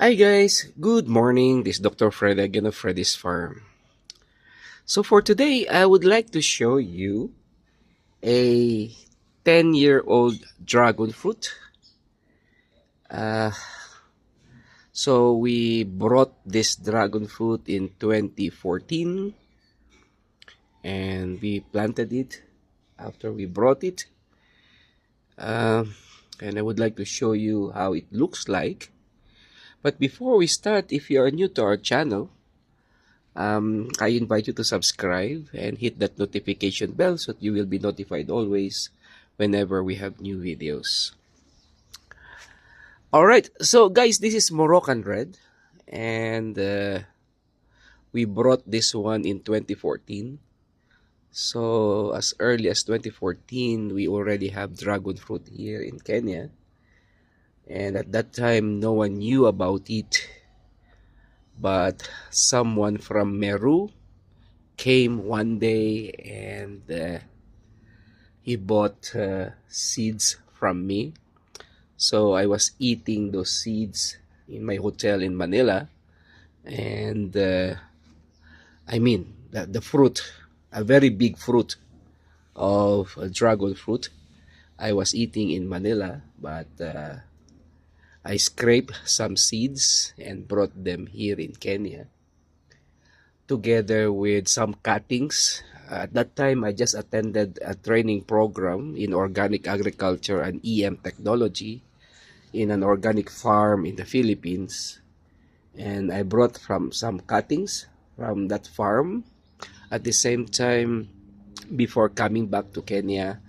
Hi guys, good morning. This is Dr. Fred again of Freddy's Farm. So for today, I would like to show you a 10-year-old dragon fruit. Uh, so we brought this dragon fruit in 2014 and we planted it after we brought it. And I would like to show you how it looks like. But before we start, if you are new to our channel, I invite you to subscribe and hit that notification bell so that you will be notified always whenever we have new videos. Alright, so guys, this is Moroccan Red, and we brought this one in 2014. So as early as 2014, we already have dragon fruit here in Kenya. And at that time, no one knew about it. But someone from Meru came one day and he bought seeds from me. So I was eating those seeds in my hotel in Manila. And the fruit, a very big fruit of dragon fruit, I was eating in Manila. But I scraped some seeds and brought them here in Kenya, together with some cuttings. At that time, I just attended a training program in organic agriculture and EM technology in an organic farm in the Philippines. And I brought from some cuttings from that farm. At the same time, before coming back to Kenya,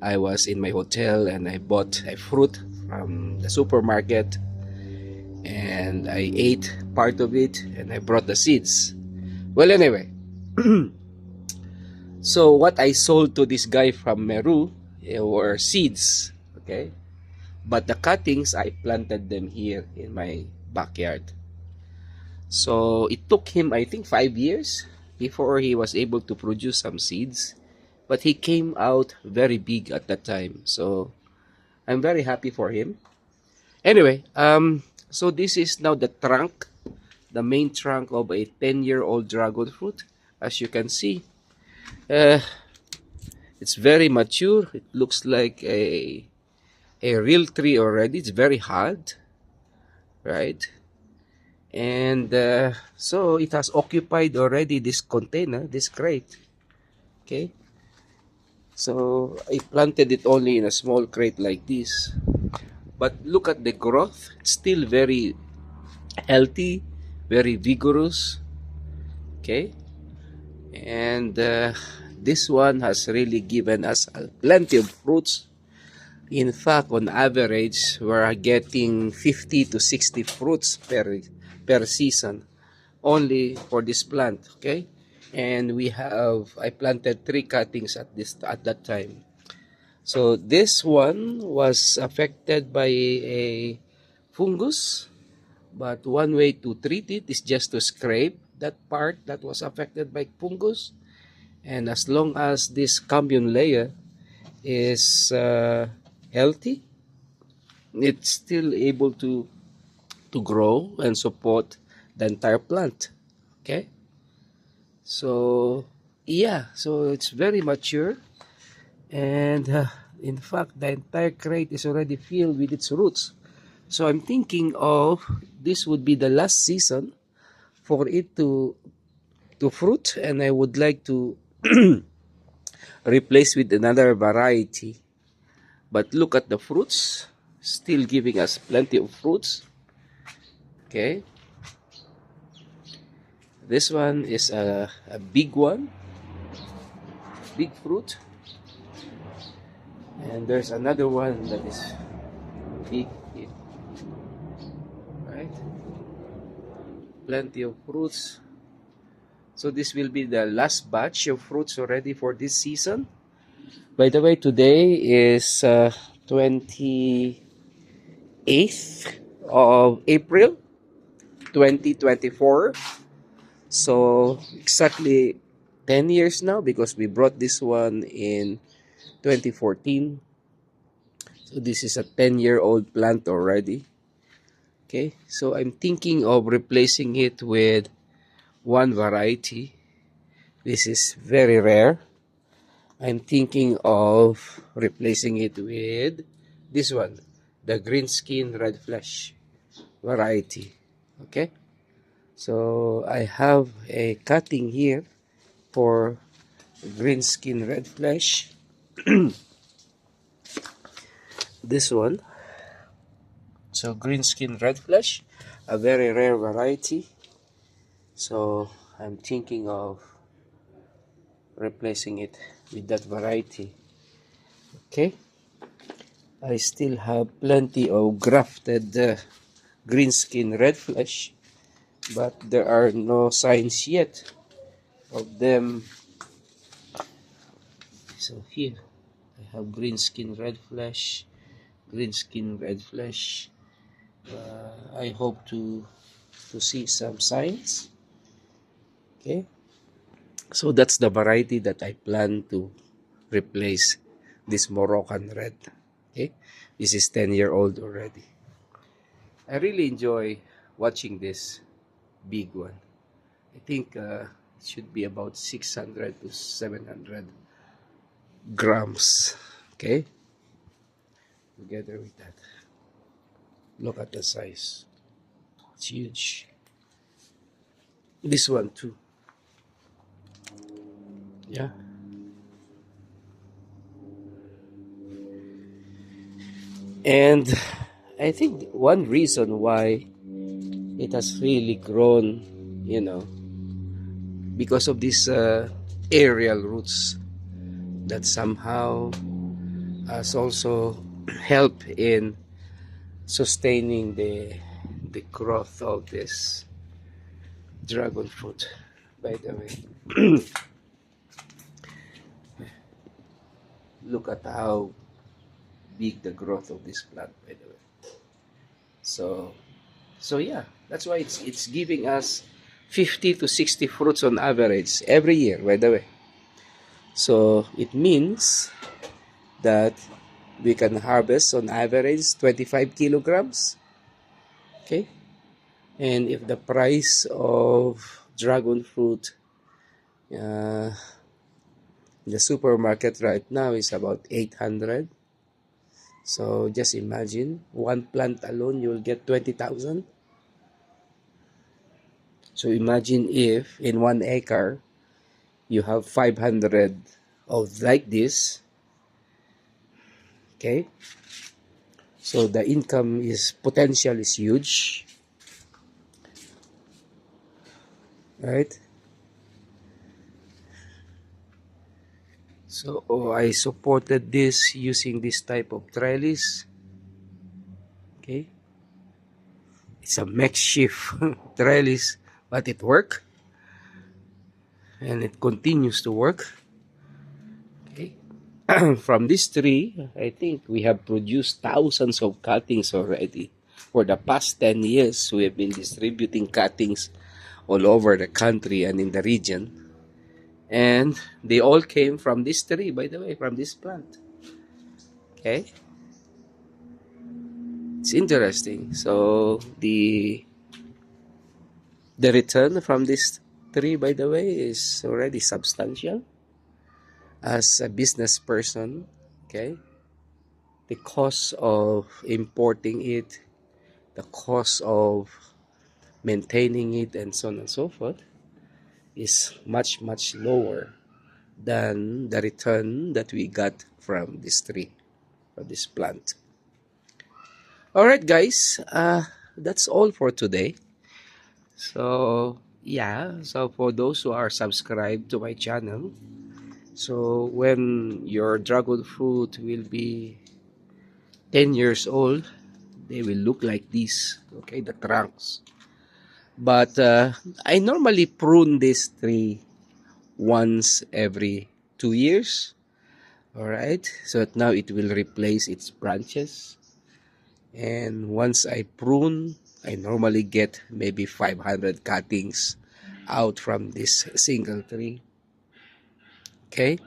I was in my hotel and I bought a fruit from the supermarket and I ate part of it and I brought the seeds. Well, anyway, so what I sold to this guy from Meru were seeds, okay? But the cuttings, I planted them here in my backyard. So it took him, I think, 5 years before he was able to produce some seeds. But he came out very big at that time. So I'm very happy for him. Anyway, so this is now the trunk, the main trunk of a 10-year-old dragon fruit. As you can see, uh, it's very mature. It looks like a real tree already. It's very hard, right? And so it has occupied already this container, this crate. Okay, so I planted it only in a small crate like this. But look at the growth. It's still very healthy, very vigorous. Okay, and this one has really given us plenty of fruits. In fact, on average, we're getting 50 to 60 fruits per season only for this plant, okay? And I planted 3 cuttings at that time. So this one was affected by a fungus, but one way to treat it is just to scrape that part that was affected by fungus. And as long as this commune layer is healthy, it's still able to grow and support the entire plant. Okay, so yeah, so it's very mature, and in fact the entire crate is already filled with its roots. So I'm thinking of this would be the last season for it to fruit, and I would like to replace with another variety. But look at the fruits, still giving us plenty of fruits. Okay, this one is a big one, big fruit. And there's another one that is big here, right? Plenty of fruits. So this will be the last batch of fruits already for this season. By the way, today is 28th of April 2024. So exactly 10 years now, because we brought this one in 2014. So this is a 10-year-old plant already. Okay, so I'm thinking of replacing it with one variety. This is very rare. I'm thinking of replacing it with this one, the green skin red flesh variety. Okay, so I have a cutting here for green skin red flesh. This one, so green skin red flesh, a very rare variety. So I'm thinking of replacing it with that variety. Okay, I still have plenty of grafted green skin red flesh, but there are no signs yet of them. So here I have green skin red flesh, green skin red flesh. I hope to see some signs. Okay, so that's the variety that I plan to replace this Moroccan red. Okay, this is 10-year-old already. I really enjoy watching this big one. I think it should be about 600 to 700 grams. Okay, together with that, look at the size. It's huge. This one too. Yeah. And I think one reason why it has really grown, you know, because of these aerial roots that somehow has also helped in sustaining the growth of this dragon fruit. By the way, look at how big the growth of this plant. By the way, so yeah, that's why it's giving us 50 to 60 fruits on average every year. By the way, so it means that we can harvest on average 25 kilograms. Okay, and if the price of dragon fruit uh, in the supermarket right now is about 800, so just imagine one plant alone you'll get 20,000. So imagine if in 1 acre you have 500 of like this. Okay, so the income is potential is huge, right? So I supported this using this type of trellis. Okay, it's a makeshift trellis, but it worked and it continues to work. Okay, from this tree, I think we have produced thousands of cuttings already. For the past 10 years, we have been distributing cuttings all over the country and in the region. And they all came from this tree, by the way, from this plant. Okay, it's interesting. So the return from this tree, by the way, is already substantial. As a business person, okay, the cost of importing it, the cost of maintaining it, and so on and so forth, is much, much lower than the return that we got from this tree, from this plant. All right, guys, that's all for today. So, yeah, so for those who are subscribed to my channel, so when your dragon fruit will be 10 years old, they will look like this, okay, the trunks. But I normally prune this tree once every 2 years, all right, so that now it will replace its branches. And once I prune, I normally get maybe 500 cuttings out from this single tree. Okay,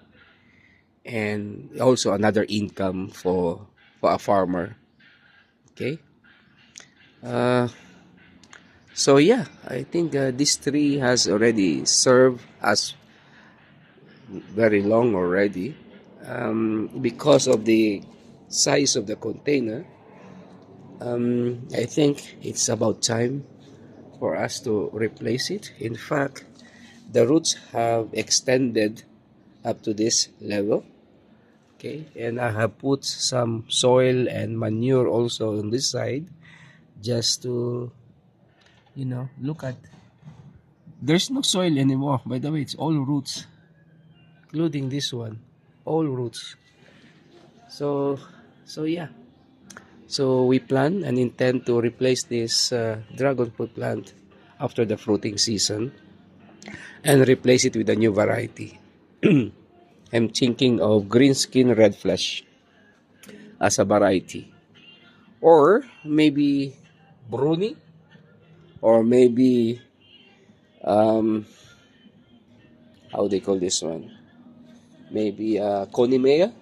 and also another income for a farmer. Okay, Uh, so yeah, I think this tree has already served us very long already. Because of the size of the container, I think it's about time for us to replace it. In fact, the roots have extended up to this level. Okay, and I have put some soil and manure also on this side, just to, look at. There's no soil anymore. By the way, it's all roots, including this one, all roots. So, so yeah. So we plan and intend to replace this dragon fruit plant after the fruiting season and replace it with a new variety. I'm thinking of green skin red flesh as a variety, or maybe bruni, or maybe how they call this one? Maybe conimea,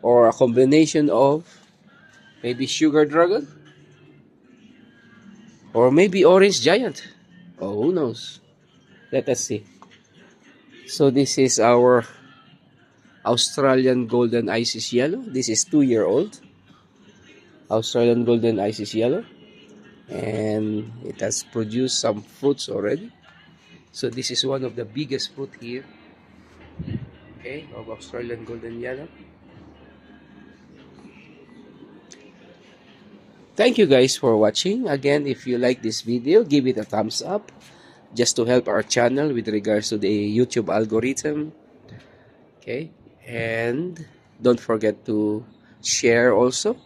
or a combination of maybe sugar dragon, or maybe orange giant. Oh, who knows? Let us see. So this is our Australian Golden Isis Yellow. This is 2-year-old Australian Golden Isis Yellow, and it has produced some fruits already. So this is one of the biggest fruit here, okay, of Australian Golden Yellow. Thank you guys for watching. Again, if you like this video, give it a thumbs up just to help our channel with regards to the YouTube algorithm. Okay, and don't forget to share also.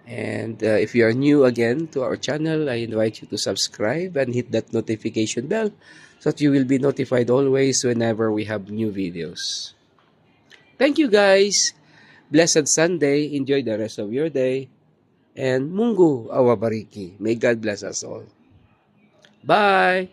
And if you are new again to our channel, I invite you to subscribe and hit that notification bell so that you will be notified always whenever we have new videos. Thank you guys. Blessed Sunday. Enjoy the rest of your day. And Mungu awabariki. May God bless us all. Bye.